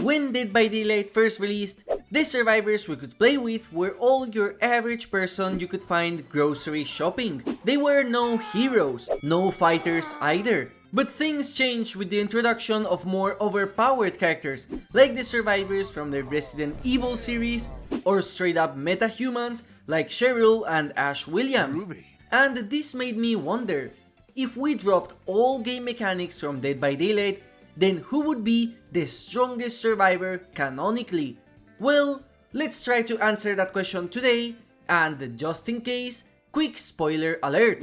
When Dead by Daylight first released, the survivors we could play with were all your average person you could find grocery shopping. They were no heroes, no fighters either. But things changed with the introduction of more overpowered characters, like the survivors from the Resident Evil series, or straight up meta-humans like Cheryl and Ash Williams. And this made me wonder, if we dropped all game mechanics from Dead by Daylight, then who would be the strongest survivor canonically? Well, let's try to answer that question today, and just in case, quick spoiler alert.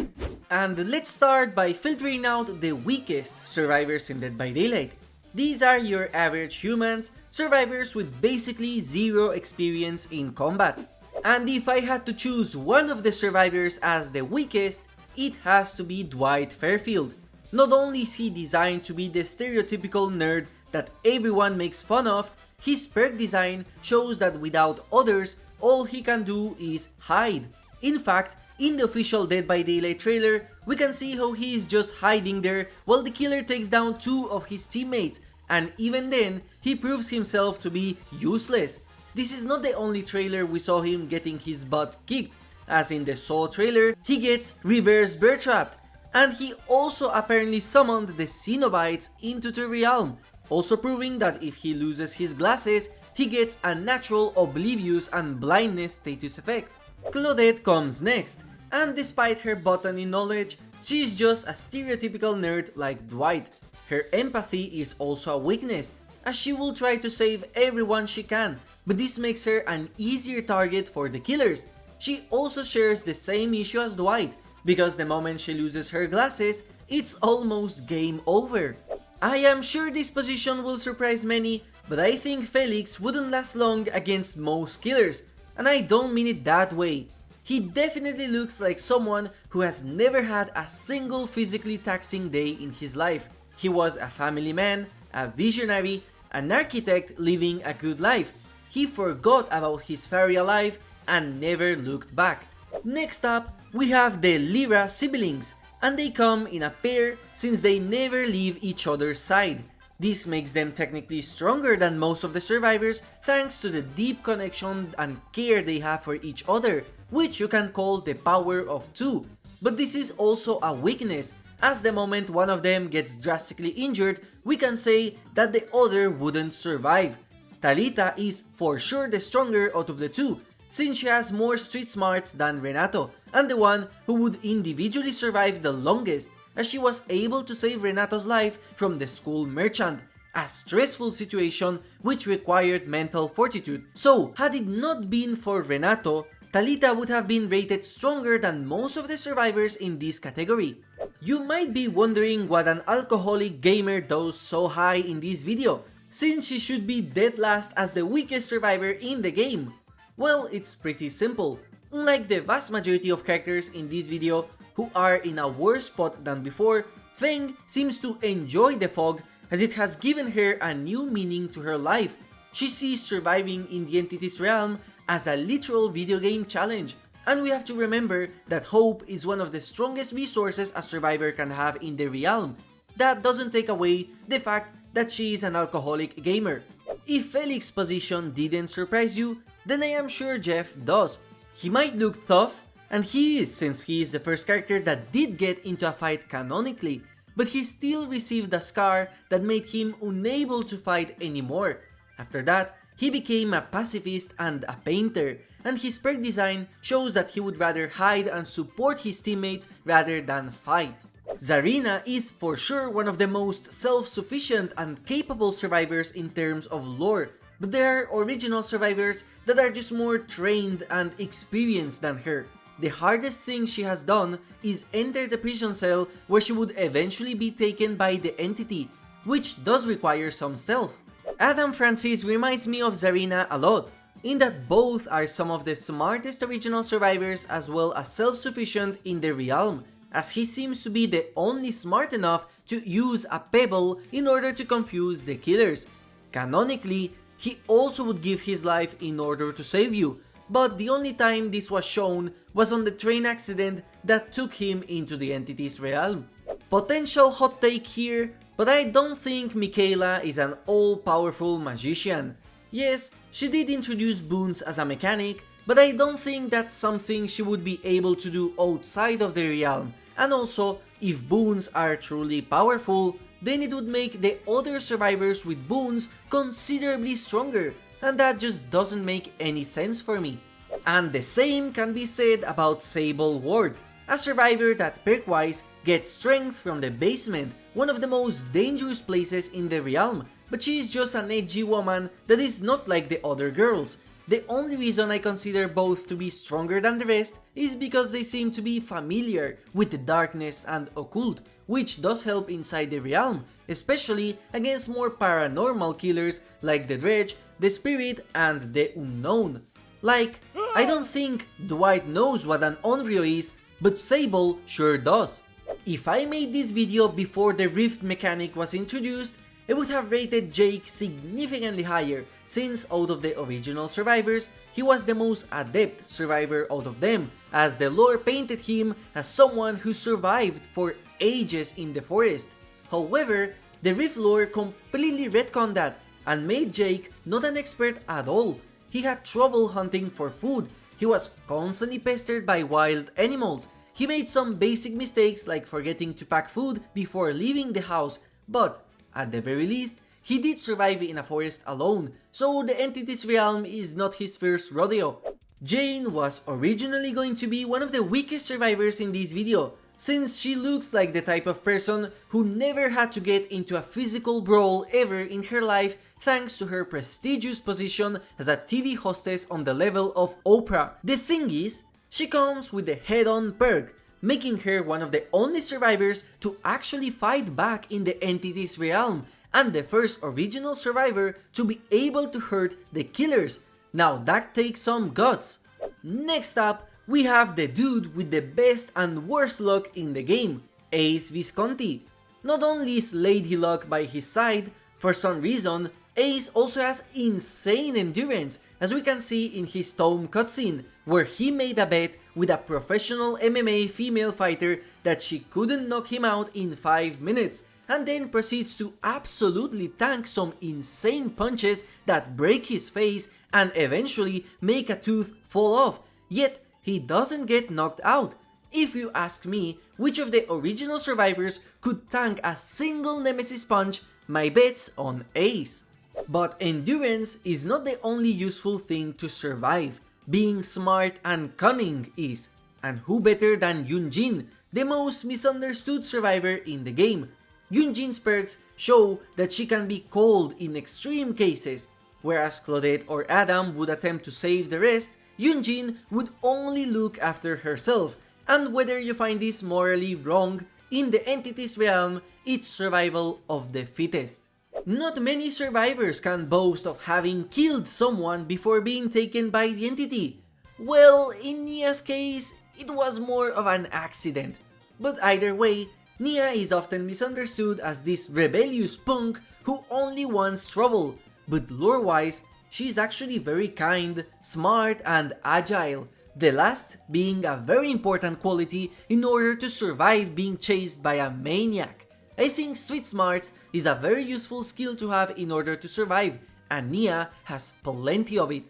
And let's start by filtering out the weakest survivors in Dead by Daylight. These are your average humans, survivors with basically zero experience in combat. And if I had to choose one of the survivors as the weakest, it has to be Dwight Fairfield. Not only is he designed to be the stereotypical nerd that everyone makes fun of, his perk design shows that without others, all he can do is hide. In fact, in the official Dead by Daylight trailer, we can see how he is just hiding there while the killer takes down 2 of his teammates, and even then, he proves himself to be useless. This is not the only trailer we saw him getting his butt kicked, as in the Saw trailer, he gets reverse bear trapped, and he also apparently summoned the Cenobites into the realm, also proving that if he loses his glasses, he gets a natural oblivious and blindness status effect. Claudette comes next, and despite her botany knowledge, she's just a stereotypical nerd like Dwight. Her empathy is also a weakness, as she will try to save everyone she can, but this makes her an easier target for the killers. She also shares the same issue as Dwight, because the moment she loses her glasses, it's almost game over. I am sure this position will surprise many, but I think Felix wouldn't last long against most killers, and I don't mean it that way. He definitely looks like someone who has never had a single physically taxing day in his life. He was a family man, a visionary, an architect living a good life. He forgot about his fairy life and never looked back. Next up, we have the Lyra siblings, and they come in a pair since they never leave each other's side. This makes them technically stronger than most of the survivors thanks to the deep connection and care they have for each other, which you can call the power of 2. But this is also a weakness, as the moment one of them gets drastically injured, we can say that the other wouldn't survive. Thalita is for sure the stronger out of the 2, since she has more street smarts than Renato, and the one who would individually survive the longest, as she was able to save Renato's life from the school merchant, a stressful situation which required mental fortitude. So, had it not been for Renato, Thalita would have been rated stronger than most of the survivors in this category. You might be wondering what an alcoholic gamer does so high in this video, since she should be dead last as the weakest survivor in the game. Well, it's pretty simple. Unlike the vast majority of characters in this video who are in a worse spot than before, Feng seems to enjoy the fog as it has given her a new meaning to her life. She sees surviving in the entity's realm as a literal video game challenge, and we have to remember that hope is one of the strongest resources a survivor can have in the realm. That doesn't take away the fact that she is an alcoholic gamer. If Felix's position didn't surprise you, then I am sure Jeff does. He might look tough, and he is, since he is the first character that did get into a fight canonically, but he still received a scar that made him unable to fight anymore. After that, he became a pacifist and a painter, and his perk design shows that he would rather hide and support his teammates rather than fight. Zarina is for sure one of the most self-sufficient and capable survivors in terms of lore, but there are original survivors that are just more trained and experienced than her. The hardest thing she has done is enter the prison cell where she would eventually be taken by the entity, which does require some stealth. Adam Francis reminds me of Zarina a lot, in that both are some of the smartest original survivors as well as self-sufficient in the realm, as he seems to be the only smart enough to use a pebble in order to confuse the killers. Canonically, he also would give his life in order to save you, but the only time this was shown was on the train accident that took him into the entity's realm. Potential hot take here, But I don't think Mikaela is an all-powerful magician. Yes, she did introduce boons as a mechanic, but I don't think that's something she would be able to do outside of the realm. And also, if boons are truly powerful, then it would make the other survivors with boons considerably stronger, and that just doesn't make any sense for me. And the same can be said about Sable Ward, a survivor that perk-wise gets strength from the basement, one of the most dangerous places in the realm, but she is just an edgy woman that is not like the other girls. The only reason I consider both to be stronger than the rest is because they seem to be familiar with the darkness and occult, which does help inside the realm, especially against more paranormal killers like the Dredge, the Spirit, and the Unknown. Like, I don't think Dwight knows what an Onryo is, but Sable sure does. If I made this video before the Rift mechanic was introduced, I would have rated Jake significantly higher, since out of the original survivors, he was the most adept survivor out of them, as the lore painted him as someone who survived for ages in the forest. However, the Rift lore completely retconned that, and made Jake not an expert at all. He had trouble hunting for food, he was constantly pestered by wild animals, he made some basic mistakes like forgetting to pack food before leaving the house, but at the very least, he did survive in a forest alone, so the entity's realm is not his first rodeo. Jane was originally going to be one of the weakest survivors in this video, since she looks like the type of person who never had to get into a physical brawl ever in her life thanks to her prestigious position as a TV hostess on the level of Oprah. The thing is, she comes with the head-on perk, making her one of the only survivors to actually fight back in the entity's realm, and the first original survivor to be able to hurt the killers. Now that takes some guts. Next up, we have the dude with the best and worst luck in the game, Ace Visconti. Not only is Lady Luck by his side, for some reason, Ace also has insane endurance, as we can see in his Tome cutscene, where he made a bet with a professional MMA female fighter that she couldn't knock him out in 5 minutes, and then proceeds to absolutely tank some insane punches that break his face and eventually make a tooth fall off, yet he doesn't get knocked out. If you ask me which of the original survivors could tank a single Nemesis punch, my bet's on Ace. But endurance is not the only useful thing to survive. Being smart and cunning is. And who better than Yun-Jin, the most misunderstood survivor in the game. Yun-Jin's perks show that she can be cold in extreme cases. Whereas Claudette or Adam would attempt to save the rest, Yun-Jin would only look after herself. And whether you find this morally wrong, in the entity's realm, it's survival of the fittest. Not many survivors can boast of having killed someone before being taken by the entity. Well, in Nea's case, it was more of an accident. But either way, Nea is often misunderstood as this rebellious punk who only wants trouble, but lore-wise, she's actually very kind, smart, and agile, the last being a very important quality in order to survive being chased by a maniac. I think street smarts is a very useful skill to have in order to survive, and Nea has plenty of it.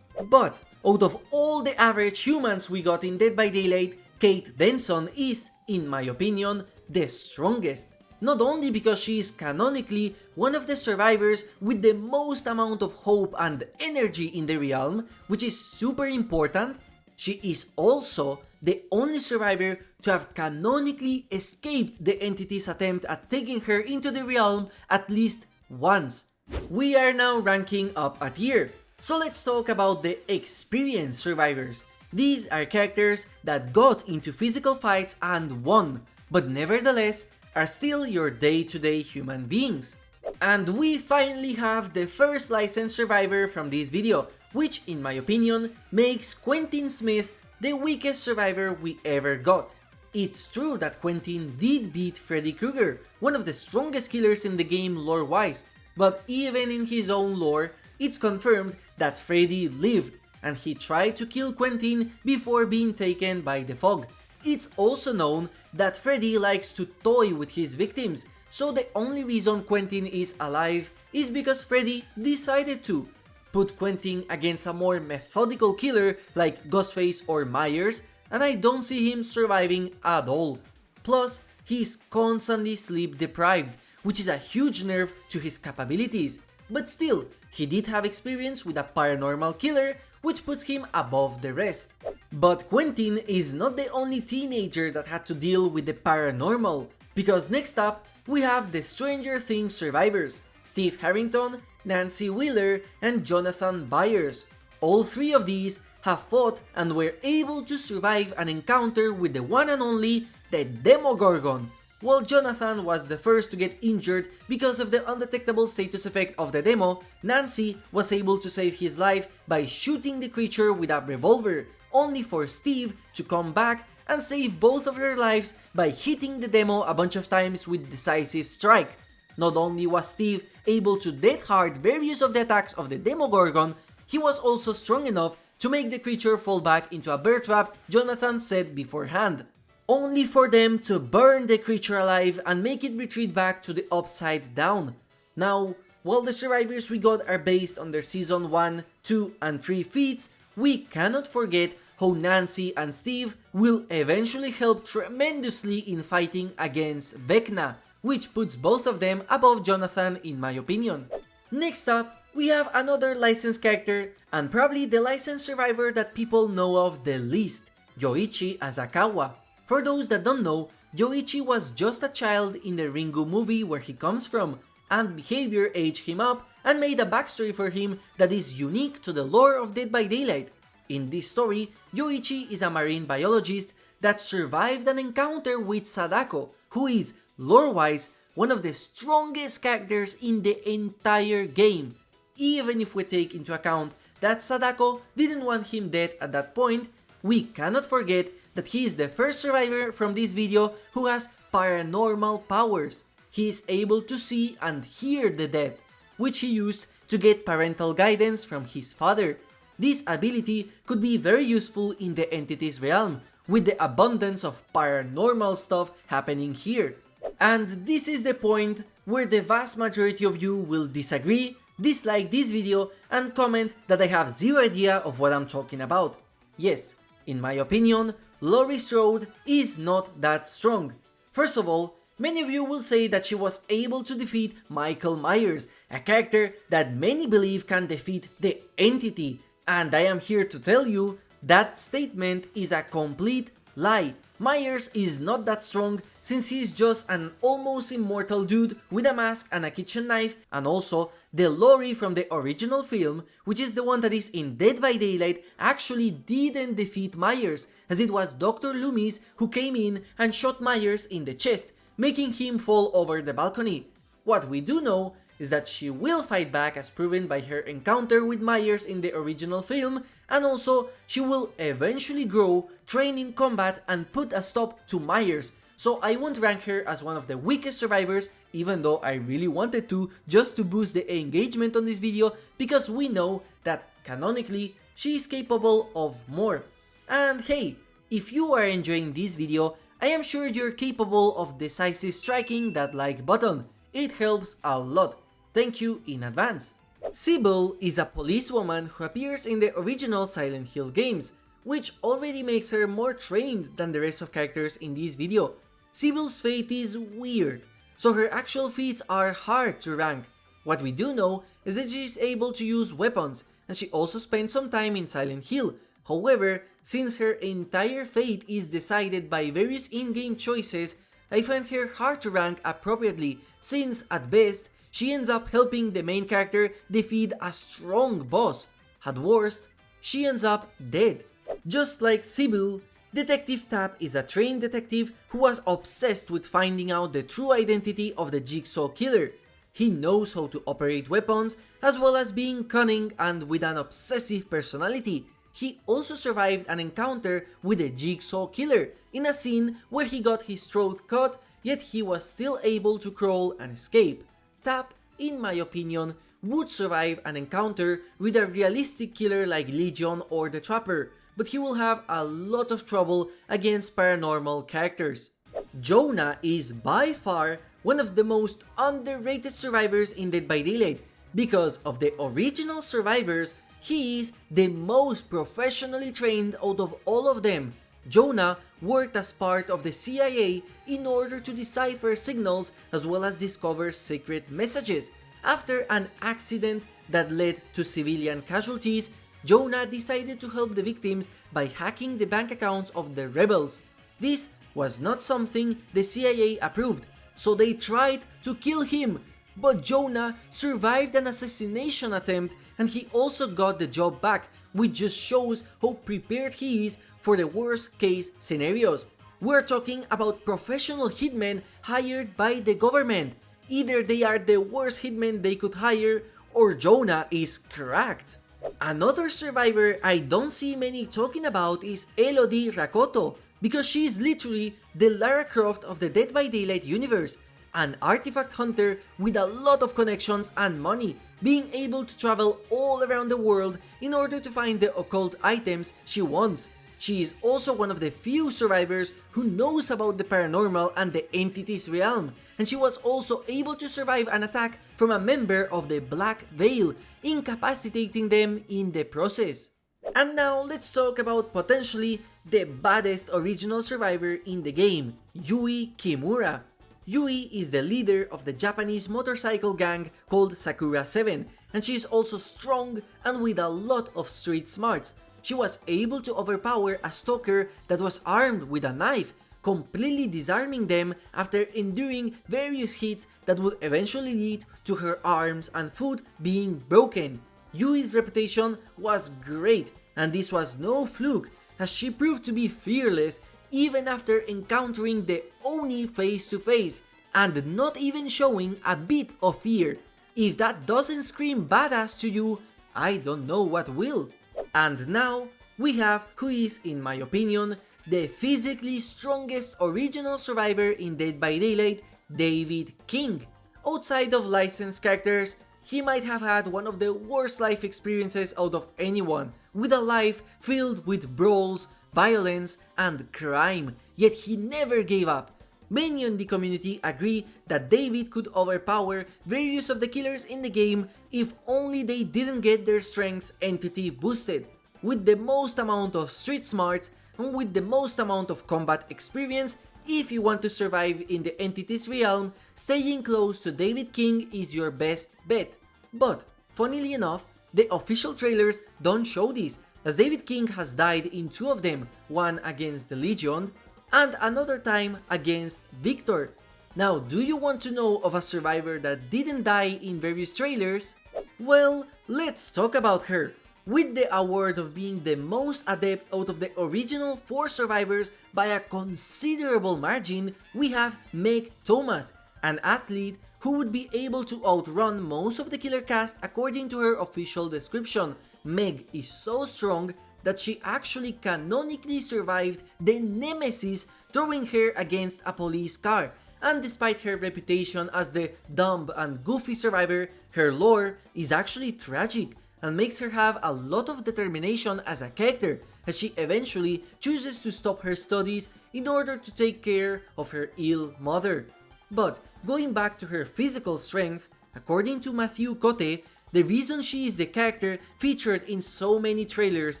But out of all the average humans we got in Dead by Daylight, Kate Denson is, in my opinion, the strongest. Not only because she is canonically one of the survivors with the most amount of hope and energy in the realm, which is super important, she is also the only survivor to have canonically escaped the entity's attempt at taking her into the realm at least once. We are now ranking up a tier, so let's talk about the experienced survivors. These are characters that got into physical fights and won, but nevertheless are still your day-to-day human beings. And we finally have the first licensed survivor from this video, which in my opinion makes Quentin Smith the weakest survivor we ever got. It's true that Quentin did beat Freddy Krueger, one of the strongest killers in the game lore-wise, but even in his own lore, it's confirmed that Freddy lived, and he tried to kill Quentin before being taken by the fog. It's also known that Freddy likes to toy with his victims, So the only reason Quentin is alive is because Freddy decided to. Put Quentin against a more methodical killer like Ghostface or Myers, and I don't see him surviving at all. Plus, he's constantly sleep deprived, which is a huge nerf to his capabilities, but still, he did have experience with a paranormal killer, which puts him above the rest. But Quentin is not the only teenager that had to deal with the paranormal, because next up, we have the Stranger Things survivors, Steve Harrington, Nancy Wheeler, and Jonathan Byers. All three of these have fought and were able to survive an encounter with the one and only the Demogorgon. While Jonathan was the first to get injured because of the undetectable status effect of the demo, Nancy was able to save his life by shooting the creature with a revolver, only for Steve to come back and save both of their lives by hitting the demo a bunch of times with Decisive Strike. Not only was Steve able to death hard various of the attacks of the Demogorgon, he was also strong enough to make the creature fall back into a bear trap Jonathan set beforehand, only for them to burn the creature alive and make it retreat back to the upside down. Now, while the survivors we got are based on their season 1, 2 and 3 feats, we cannot forget how Nancy and Steve will eventually help tremendously in fighting against Vecna, which puts both of them above Jonathan in my opinion. Next up, we have another licensed character, and probably the licensed survivor that people know of the least, Yoichi Asakawa. For those that don't know, Yoichi was just a child in the Ringu movie where he comes from, and behavior aged him up and made a backstory for him that is unique to the lore of Dead by Daylight. In this story, Yoichi is a marine biologist that survived an encounter with Sadako, who is, lore-wise, one of the strongest characters in the entire game. Even if we take into account that Sadako didn't want him dead at that point, we cannot forget that he is the first survivor from this video who has paranormal powers. He is able to see and hear the dead, which he used to get parental guidance from his father. This ability could be very useful in the entity's realm, with the abundance of paranormal stuff happening here. And this is the point where the vast majority of you will disagree, dislike this video, and comment that I have zero idea of what I'm talking about. Yes, in my opinion, Laurie Strode is not that strong. First of all, many of you will say that she was able to defeat Michael Myers, a character that many believe can defeat the entity, and I am here to tell you that statement is a complete lie. Myers is not that strong since he's just an almost immortal dude with a mask and a kitchen knife, and also the Laurie from the original film, which is the one that is in Dead by Daylight, actually didn't defeat Myers, as it was Dr. Loomis who came in and shot Myers in the chest, making him fall over the balcony. What we do know is that she will fight back as proven by her encounter with Myers in the original film, and also she will eventually grow, train in combat and put a stop to Myers, so I won't rank her as one of the weakest survivors, even though I really wanted to, just to boost the engagement on this video, because we know that canonically she is capable of more. And hey, if you are enjoying this video, I am sure you're capable of decisive striking that like button. It helps a lot. Thank you in advance. Cybil is a policewoman who appears in the original Silent Hill games, which already makes her more trained than the rest of characters in this video. Cybil's fate is weird, so her actual feats are hard to rank. What we do know is that she is able to use weapons, and she also spent some time in Silent Hill. However, since her entire fate is decided by various in-game choices, I find her hard to rank appropriately, since at best, she ends up helping the main character defeat a strong boss. At worst, she ends up dead. Just like Cybil, Detective Tapp is a trained detective who was obsessed with finding out the true identity of the Jigsaw Killer. He knows how to operate weapons, as well as being cunning and with an obsessive personality. He also survived an encounter with the Jigsaw Killer in a scene where he got his throat cut, yet he was still able to crawl and escape. Tapp, in my opinion, would survive an encounter with a realistic killer like Legion or the Trapper, but he will have a lot of trouble against paranormal characters. Jonah is by far one of the most underrated survivors in Dead by Daylight. Because of the original survivors, he is the most professionally trained out of all of them. Jonah worked as part of the CIA in order to decipher signals as well as discover secret messages. After an accident that led to civilian casualties, Jonah decided to help the victims by hacking the bank accounts of the rebels. This was not something the CIA approved, so they tried to kill him. But Jonah survived an assassination attempt and he also got the job back, which just shows how prepared he is for the worst case scenarios. We're talking about professional hitmen hired by the government. Either they are the worst hitmen they could hire or Jonah is cracked. Another survivor I don't see many talking about is Elodie Rakoto, because she is literally the Lara Croft of the Dead by Daylight universe, an artifact hunter with a lot of connections and money, being able to travel all around the world in order to find the occult items she wants. She is also one of the few survivors who knows about the paranormal and the entities realm, and she was also able to survive an attack from a member of the Black Veil, incapacitating them in the process. And now let's talk about potentially the baddest original survivor in the game, Yui Kimura. Yui is the leader of the Japanese motorcycle gang called Sakura 7, and she is also strong and with a lot of street smarts. She was able to overpower a stalker that was armed with a knife, completely disarming them after enduring various hits that would eventually lead to her arms and foot being broken. Yui's reputation was great, and this was no fluke, as she proved to be fearless even after encountering the Oni face to face, and not even showing a bit of fear. If that doesn't scream badass to you, I don't know what will. And now we have who is, in my opinion, the physically strongest original survivor in Dead by Daylight, David King. Outside of licensed characters, he might have had one of the worst life experiences out of anyone, with a life filled with brawls, violence, and crime, yet he never gave up. Many in the community agree that David could overpower various of the killers in the game if only they didn't get their strength entity boosted. With the most amount of street smarts and with the most amount of combat experience, if you want to survive in the entity's realm, staying close to David King is your best bet. But, funnily enough, the official trailers don't show this, as David King has died in two of them, one against the Legion and another time against Victor. Now, do you want to know of a survivor that didn't die in various trailers? Well, let's talk about her. With the award of being the most adept out of the original 4 survivors by a considerable margin, we have Meg Thomas, an athlete who would be able to outrun most of the killer cast according to her official description. Meg is so strong that she actually canonically survived the Nemesis throwing her against a police car, and despite her reputation as the dumb and goofy survivor, her lore is actually tragic and makes her have a lot of determination as a character, as she eventually chooses to stop her studies in order to take care of her ill mother. But going back to her physical strength, according to Matthew Cote, the reason she is the character featured in so many trailers,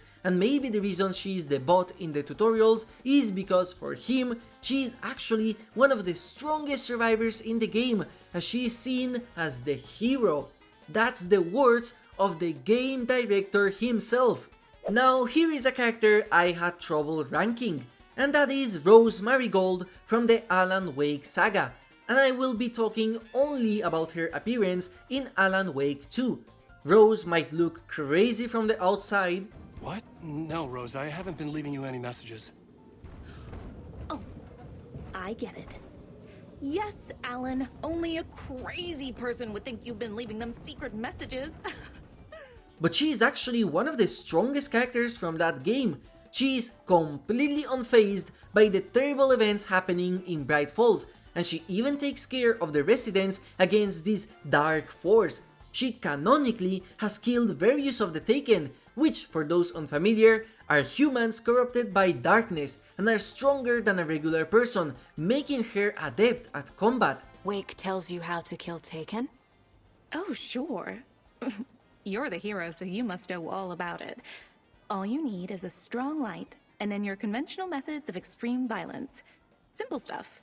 and maybe the reason she is the bot in the tutorials, is because for him, she is actually one of the strongest survivors in the game, as she is seen as the hero. That's the words of the game director himself. Now here is a character I had trouble ranking, and that is Rose Marigold from the Alan Wake saga, and I will be talking only about her appearance in Alan Wake 2. Rose might look crazy from the outside. What? No, Rose, I haven't been leaving you any messages. Oh, I get it. Yes, Alan, only a crazy person would think you've been leaving them secret messages. But she is actually one of the strongest characters from that game. She is completely unfazed by the terrible events happening in Bright Falls, and she even takes care of the residents against this dark force. She canonically has killed various of the Taken, which, for those unfamiliar, are humans corrupted by darkness and are stronger than a regular person, making her adept at combat. Wake tells you how to kill Taken? Oh, sure. You're the hero, so you must know all about it. All you need is a strong light, and then your conventional methods of extreme violence. Simple stuff.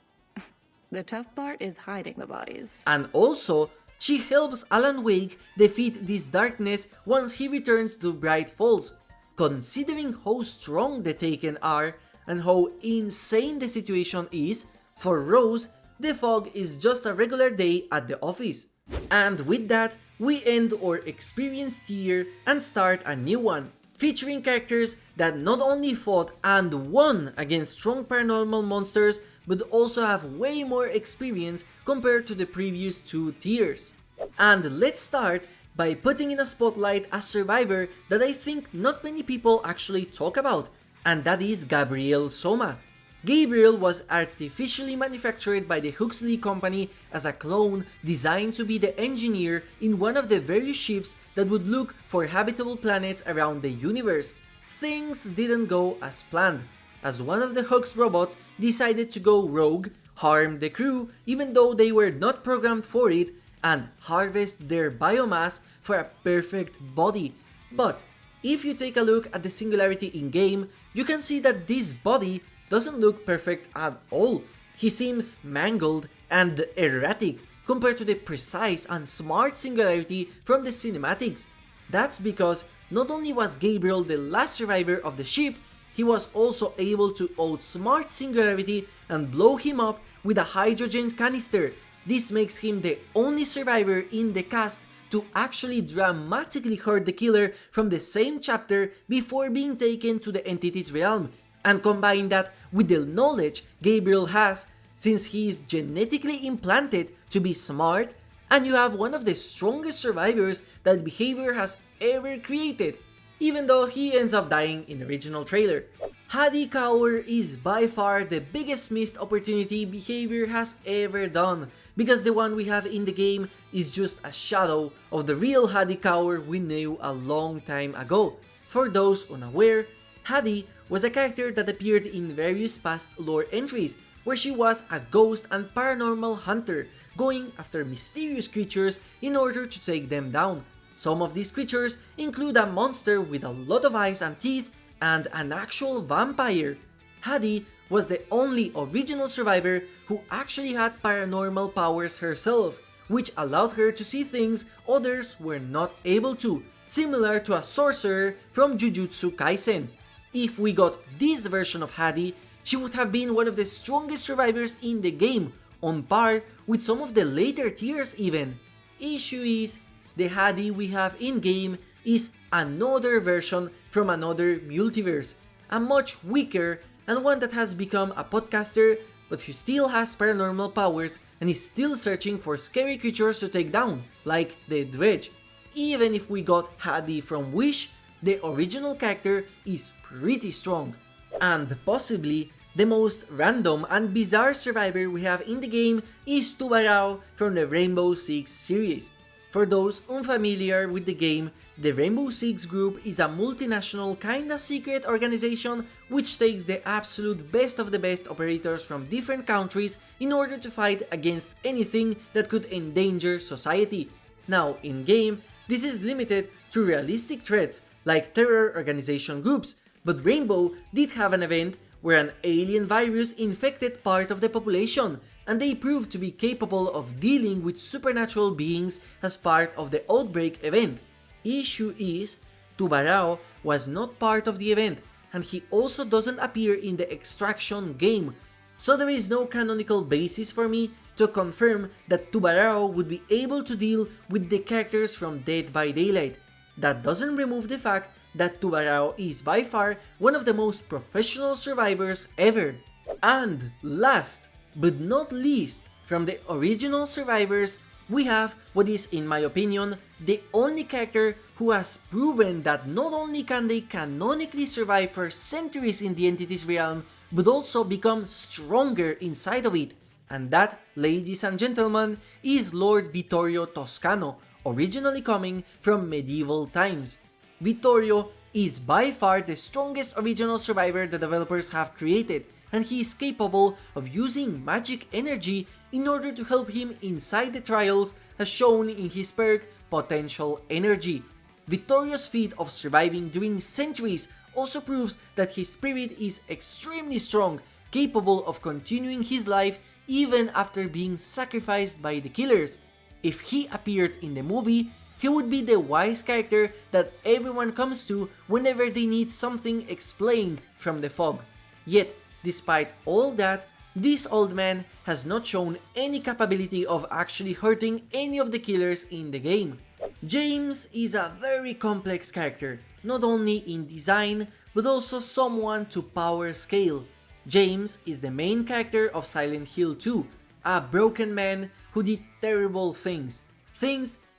The tough part is hiding the bodies. And also, she helps Alan Wake defeat this darkness once he returns to Bright Falls. Considering how strong the Taken are and how insane the situation is, for Rose, the fog is just a regular day at the office. And with that, we end our experience tier and start a new one, featuring characters that not only fought and won against strong paranormal monsters, but also have way more experience compared to the previous two tiers. And let's start by putting in a spotlight a survivor that I think not many people actually talk about, and that is Gabriel Soma. Gabriel was artificially manufactured by the Huxley Company as a clone designed to be the engineer in one of the various ships that would look for habitable planets around the universe. Things didn't go as planned, as one of the Hux robots decided to go rogue, harm the crew even though they were not programmed for it, and harvest their biomass for a perfect body. But if you take a look at the Singularity in-game, you can see that this body doesn't look perfect at all. He seems mangled and erratic compared to the precise and smart Singularity from the cinematics. That's because not only was Gabriel the last survivor of the ship, he was also able to outsmart Singularity and blow him up with a hydrogen canister. This makes him the only survivor in the cast to actually dramatically hurt the killer from the same chapter before being taken to the entity's realm. And combine that with the knowledge Gabriel has, since he is genetically implanted to be smart, and you have one of the strongest survivors that Behavior has ever created, even though he ends up dying in the original trailer. Haddie Kaur is by far the biggest missed opportunity Behavior has ever done, because the one we have in the game is just a shadow of the real Haddie Kaur we knew a long time ago. For those unaware, Haddie was a character that appeared in various past lore entries, where she was a ghost and paranormal hunter, going after mysterious creatures in order to take them down. Some of these creatures include a monster with a lot of eyes and teeth, and an actual vampire. Haddie was the only original survivor who actually had paranormal powers herself, which allowed her to see things others were not able to, similar to a sorcerer from Jujutsu Kaisen. If we got this version of Haddie, she would have been one of the strongest survivors in the game, on par with some of the later tiers even. Issue is, the Haddie we have in-game is another version from another multiverse, a much weaker and one that has become a podcaster but who still has paranormal powers and is still searching for scary creatures to take down, like the Dredge. Even if we got Haddie from Wish, the original character is pretty strong. And possibly the most random and bizarre survivor we have in the game is Tubarão from the Rainbow Six series. For those unfamiliar with the game, the Rainbow Six group is a multinational kinda secret organization which takes the absolute best of the best operators from different countries in order to fight against anything that could endanger society. Now in game, this is limited to realistic threats like terror organization groups, but Rainbow did have an event where an alien virus infected part of the population, and they proved to be capable of dealing with supernatural beings as part of the outbreak event. Issue is, Tubarão was not part of the event, and he also doesn't appear in the Extraction game, so there is no canonical basis for me to confirm that Tubarão would be able to deal with the characters from Dead by Daylight. That doesn't remove the fact that Tubarão is by far one of the most professional survivors ever. And last but not least, from the original survivors, we have what is, in my opinion, the only character who has proven that not only can they canonically survive for centuries in the entity's realm, but also become stronger inside of it. And that, ladies and gentlemen, is Lord Vittorio Toscano, originally coming from medieval times. Vittorio is by far the strongest original survivor the developers have created, and he is capable of using magic energy in order to help him inside the trials, as shown in his perk Potential Energy. Vittorio's feat of surviving during centuries also proves that his spirit is extremely strong, capable of continuing his life even after being sacrificed by the killers. If he appeared in the movie, he would be the wise character that everyone comes to whenever they need something explained from the fog. Yet, despite all that, this old man has not shown any capability of actually hurting any of the killers in the game. James is a very complex character, not only in design, but also someone to power scale. James is the main character of Silent Hill 2, a broken man who did terrible things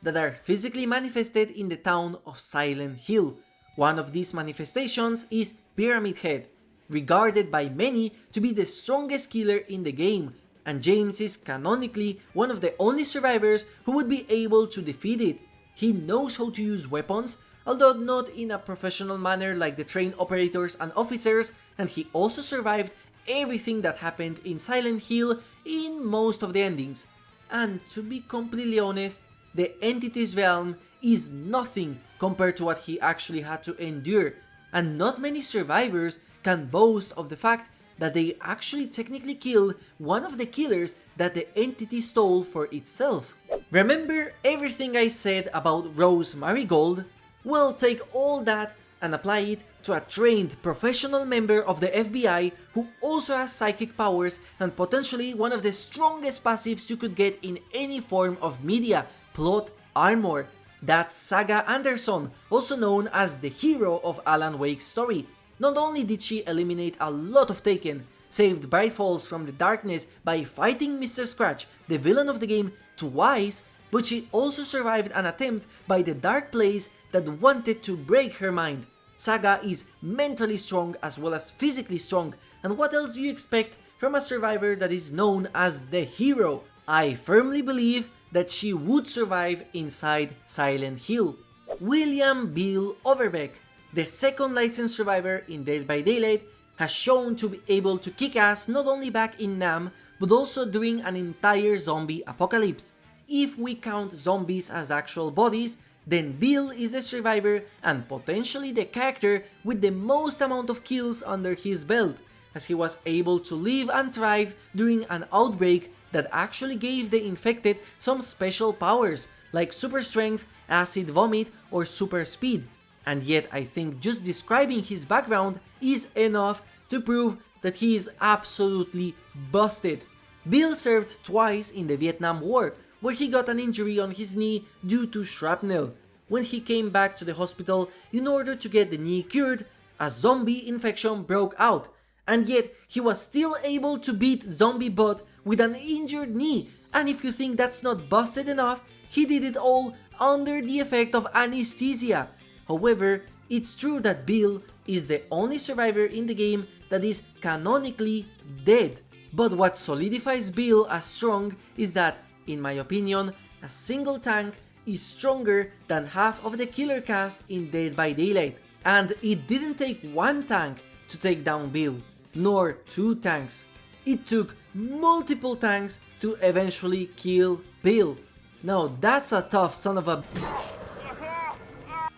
that are physically manifested in the town of Silent Hill. One of these manifestations is Pyramid Head, regarded by many to be the strongest killer in the game, and James is canonically one of the only survivors who would be able to defeat it. He knows how to use weapons, although not in a professional manner like the trained operators and officers, and he also survived everything that happened in Silent Hill in most of the endings. And to be completely honest, the entity's realm is nothing compared to what he actually had to endure, and not many survivors can boast of the fact that they actually technically killed one of the killers that the entity stole for itself. Remember everything I said about Rose Marigold? Well, take all that and apply it to a trained professional member of the FBI who also has psychic powers and potentially one of the strongest passives you could get in any form of media, plot armor. That's Saga Anderson, also known as the hero of Alan Wake's story. Not only did she eliminate a lot of Taken, saved Bright Falls from the darkness by fighting Mr. Scratch, the villain of the game, twice, but she also survived an attempt by the Dark Place that wanted to break her mind. Saga is mentally strong as well as physically strong, and what else do you expect from a survivor that is known as the hero? I firmly believe that she would survive inside Silent Hill. William Bill Overbeck, the second licensed survivor in Dead by Daylight, has shown to be able to kick ass not only back in Nam, but also during an entire zombie apocalypse. If we count zombies as actual bodies, then Bill is the survivor and potentially the character with the most amount of kills under his belt, as he was able to live and thrive during an outbreak that actually gave the infected some special powers like super strength, acid vomit, or super speed. And yet I think just describing his background is enough to prove that he is absolutely busted. Bill served twice in the Vietnam War, where he got an injury on his knee due to shrapnel. When he came back to the hospital in order to get the knee cured, a zombie infection broke out, and yet he was still able to beat Zombie Butt with an injured knee. And if you think that's not busted enough, he did it all under the effect of anesthesia. However, it's true that Bill is the only survivor in the game that is canonically dead. But what solidifies Bill as strong is that, in my opinion, a single tank is stronger than half of the killer cast in Dead by Daylight. And it didn't take one tank to take down Bill, nor two tanks. It took multiple tanks to eventually kill Bill. Now that's a tough son of a...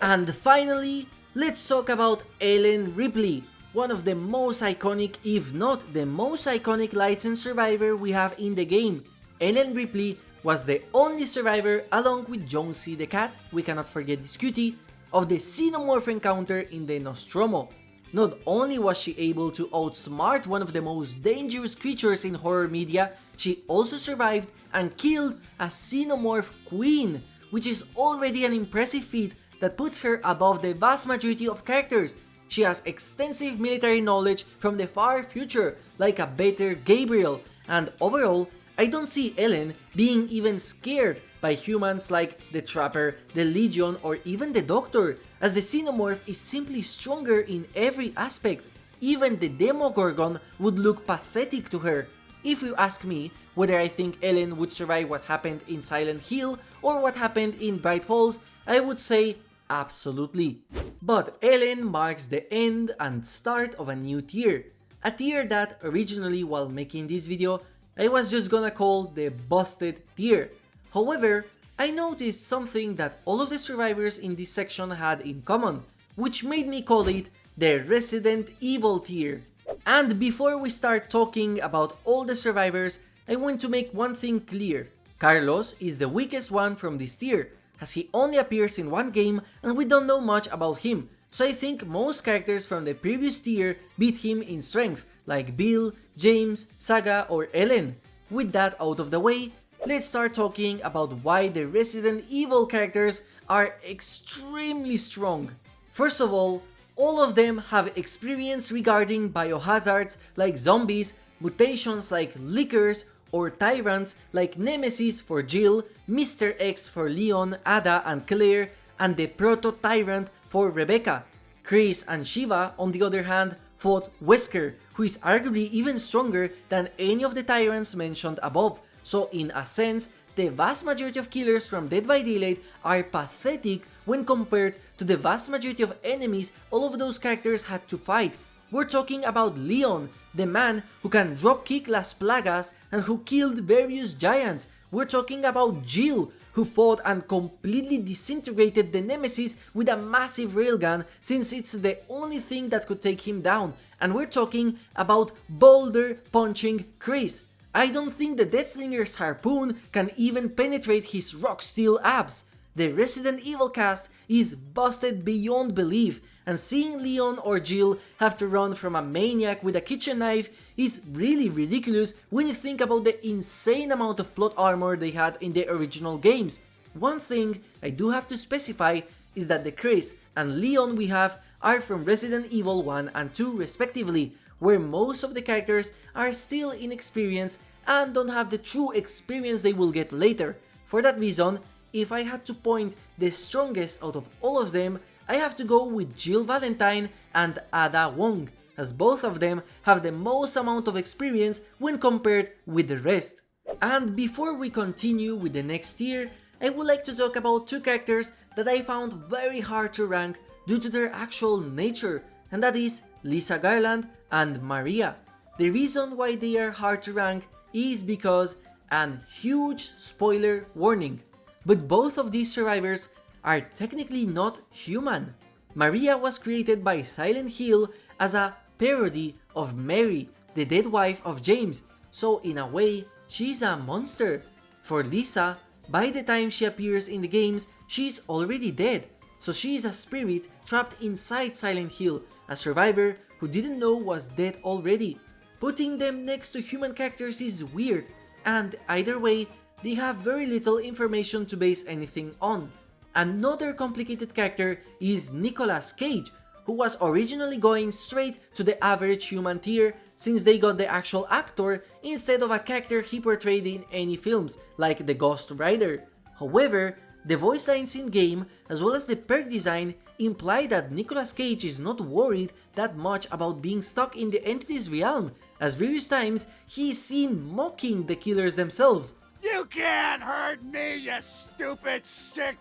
And finally, let's talk about Ellen Ripley, one of the most iconic, if not the most iconic licensed survivor we have in the game. Ellen Ripley was the only survivor, along with Jonesy the cat, we cannot forget this cutie, of the xenomorph encounter in the Nostromo. Not only was she able to outsmart one of the most dangerous creatures in horror media, she also survived and killed a xenomorph queen, which is already an impressive feat that puts her above the vast majority of characters. She has extensive military knowledge from the far future, like a better Gabriel, and overall, I don't see Ellen being even scared by humans like the Trapper, the Legion, or even the Doctor, as the Xenomorph is simply stronger in every aspect. Even the Demogorgon would look pathetic to her. If you ask me whether I think Ellen would survive what happened in Silent Hill or what happened in Bright Falls, I would say absolutely. But Ellen marks the end and start of a new tier. a tier that originally while making this video I was just gonna call the busted tier. However, I noticed something that all of the survivors in this section had in common, which made me call it the Resident Evil tier. And before we start talking about all the survivors, I want to make one thing clear. Carlos is the weakest one from this tier, as he only appears in one game and we don't know much about him, so I think most characters from the previous tier beat him in strength, like Bill, James, Saga or Ellen. With that out of the way, let's start talking about why the Resident Evil characters are extremely strong. First of all of them have experience regarding biohazards like zombies, mutations like lickers, or tyrants like Nemesis for Jill, Mr. X for Leon, Ada and Claire, and the Proto-Tyrant for Rebecca. Chris and Shiva, on the other hand, fought Wesker, who is arguably even stronger than any of the tyrants mentioned above, so in a sense, the vast majority of killers from Dead by Daylight are pathetic when compared to the vast majority of enemies all of those characters had to fight. We're talking about Leon, the man who can dropkick Las Plagas and who killed various giants. We're talking about Jill, who fought and completely disintegrated the Nemesis with a massive railgun since it's the only thing that could take him down. And we're talking about boulder punching Chris. I don't think the Deathslinger's harpoon can even penetrate his rock steel abs. The Resident Evil cast is busted beyond belief, and seeing Leon or Jill have to run from a maniac with a kitchen knife is really ridiculous when you think about the insane amount of plot armor they had in the original games. One thing I do have to specify is that the Chris and Leon we have are from Resident Evil 1 and 2 respectively, where most of the characters are still inexperienced and don't have the true experience they will get later. For that reason, if I had to point the strongest out of all of them, I have to go with Jill Valentine and Ada Wong, as both of them have the most amount of experience when compared with the rest. And before we continue with the next tier, I would like to talk about two characters that I found very hard to rank due to their actual nature, and that is Lisa Garland and Maria. The reason why they are hard to rank is because, and huge spoiler warning, but both of these survivors are technically not human. Maria was created by Silent Hill as a parody of Mary, the dead wife of James, so in a way, she's a monster. For Lisa, by the time she appears in the games, she's already dead, so she's a spirit trapped inside Silent Hill, a survivor who didn't know was dead already. Putting them next to human characters is weird, and either way, they have very little information to base anything on. Another complicated character is Nicolas Cage, who was originally going straight to the average human tier since they got the actual actor instead of a character he portrayed in any films, like the Ghost Rider. However, the voice lines in game as well as the perk design imply that Nicolas Cage is not worried that much about being stuck in the entity's realm, as various times he is seen mocking the killers themselves. You can't hurt me, you stupid, sick,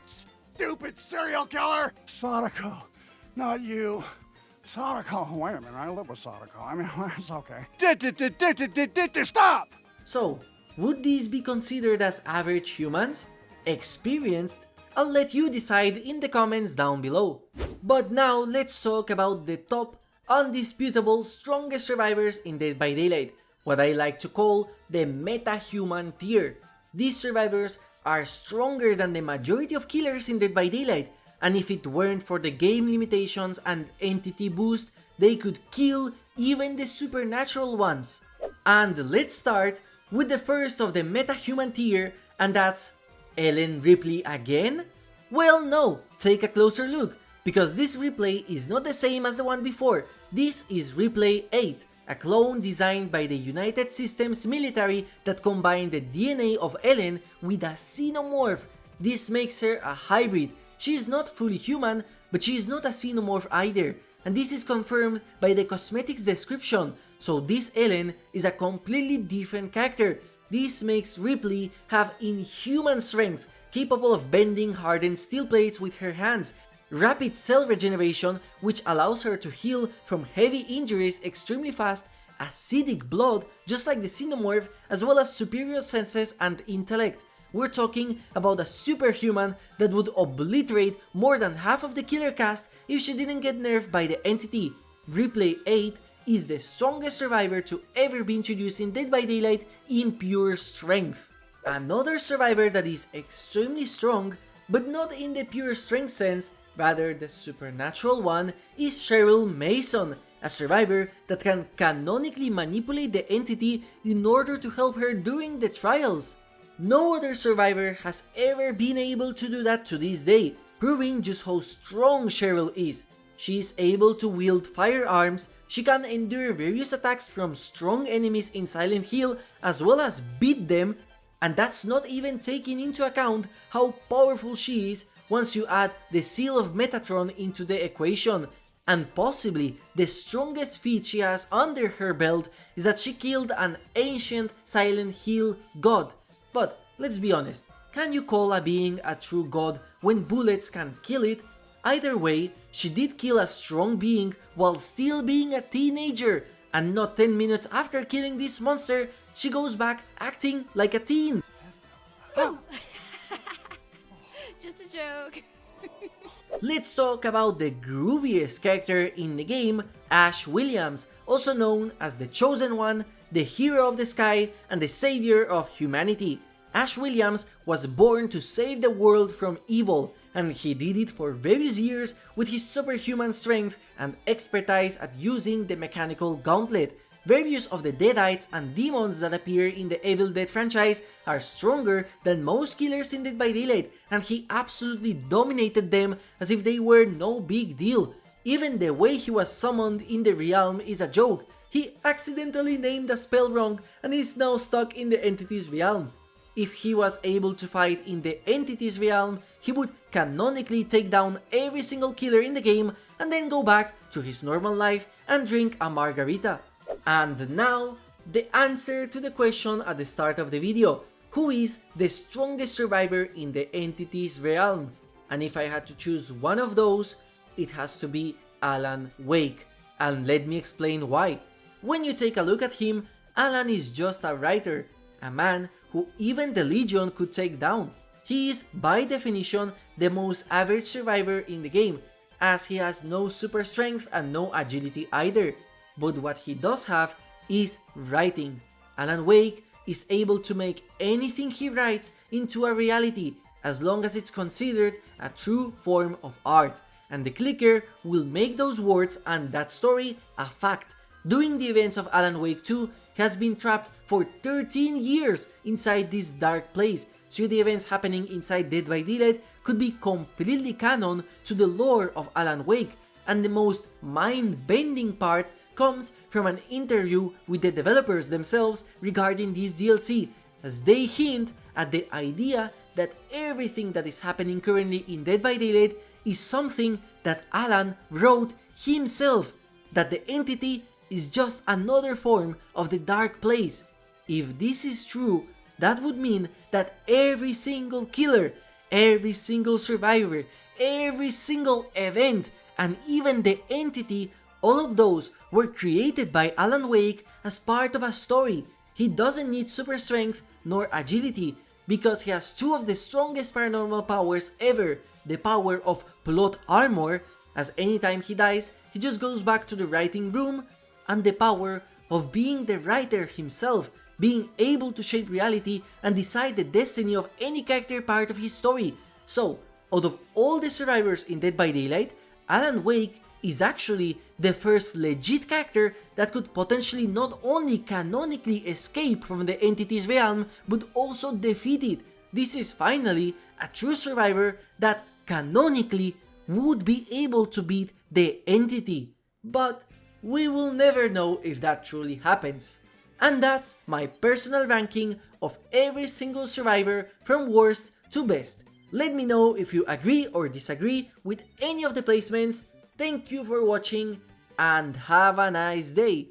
stupid serial killer! Sadako, not you. Sadako, wait a minute, I live with Sadako. I mean, it's okay. Stop! So, would these be considered as average humans? Experienced? I'll let you decide in the comments down below. But now let's talk about the top, undisputable, strongest survivors in Dead by Daylight, what I like to call the meta-human tier. These survivors are stronger than the majority of killers in Dead by Daylight, and if it weren't for the game limitations and entity boost, they could kill even the supernatural ones. And let's start with the first of the meta-human tier, and that's Ellen Ripley again? Well, no, take a closer look, because this replay is not the same as the one before. This is replay 8, a clone designed by the United Systems military that combined the DNA of Ellen with a xenomorph. This makes her a hybrid. She is not fully human, but she is not a xenomorph either, and this is confirmed by the cosmetics description, so this Ellen is a completely different character. This makes Ripley have inhuman strength, capable of bending hardened steel plates with her hands, rapid cell regeneration which allows her to heal from heavy injuries extremely fast, acidic blood just like the xenomorph, as well as superior senses and intellect. We're talking about a superhuman that would obliterate more than half of the killer cast if she didn't get nerfed by the entity. Replay 8 is the strongest survivor to ever be introduced in Dead by Daylight in pure strength. Another survivor that is extremely strong, but not in the pure strength sense, rather the supernatural one, is Cheryl Mason, a survivor that can canonically manipulate the entity in order to help her during the trials. No other survivor has ever been able to do that to this day, proving just how strong Cheryl is. She is able to wield firearms, she can endure various attacks from strong enemies in Silent Hill as well as beat them, and that's not even taking into account how powerful she is once you add the Seal of Metatron into the equation. And possibly the strongest feat she has under her belt is that she killed an ancient Silent Hill god. But let's be honest, can you call a being a true god when bullets can kill it? Either way, she did kill a strong being while still being a teenager, and not 10 minutes after killing this monster, she goes back acting like a teen. Oh! Just a joke. Let's talk about the grooviest character in the game, Ash Williams, also known as the Chosen One, the hero of the sky, and the savior of humanity. Ash Williams was born to save the world from evil, and he did it for various years with his superhuman strength and expertise at using the mechanical gauntlet. Various of the Deadites and demons that appear in the Evil Dead franchise are stronger than most killers in Dead by Daylight, and he absolutely dominated them as if they were no big deal. Even the way he was summoned in the realm is a joke. He accidentally named a spell wrong and is now stuck in the entity's realm. If he was able to fight in the entity's realm, he would canonically take down every single killer in the game and then go back to his normal life and drink a margarita. And now, the answer to the question at the start of the video: who is the strongest survivor in the entity's realm? And if I had to choose one of those, it has to be Alan Wake. And let me explain why. When you take a look at him, Alan is just a writer, a man who even the Legion could take down. He is, by definition, the most average survivor in the game, as he has no super strength and no agility either. But what he does have is writing. Alan Wake is able to make anything he writes into a reality, as long as it's considered a true form of art, and the clicker will make those words and that story a fact. During the events of Alan Wake 2, he has been trapped for 13 years inside this dark place, so the events happening inside Dead by Daylight could be completely canon to the lore of Alan Wake, and the most mind-bending part comes from an interview with the developers themselves regarding this DLC, as they hint at the idea that everything that is happening currently in Dead by Daylight is something that Alan wrote himself, that the entity is just another form of the dark place. If this is true, that would mean that every single killer, every single survivor, every single event, and even the entity, all of those were created by Alan Wake as part of a story. He doesn't need super strength nor agility, because he has two of the strongest paranormal powers ever, the power of plot armor, as anytime he dies, he just goes back to the writing room, and the power of being the writer himself, being able to shape reality and decide the destiny of any character part of his story. So, out of all the survivors in Dead by Daylight, Alan Wake is actually the first legit character that could potentially not only canonically escape from the entity's realm, but also defeat it. This is finally a true survivor that canonically would be able to beat the entity. But we will never know if that truly happens. And that's my personal ranking of every single survivor from worst to best. Let me know if you agree or disagree with any of the placements. Thank you for watching and have a nice day.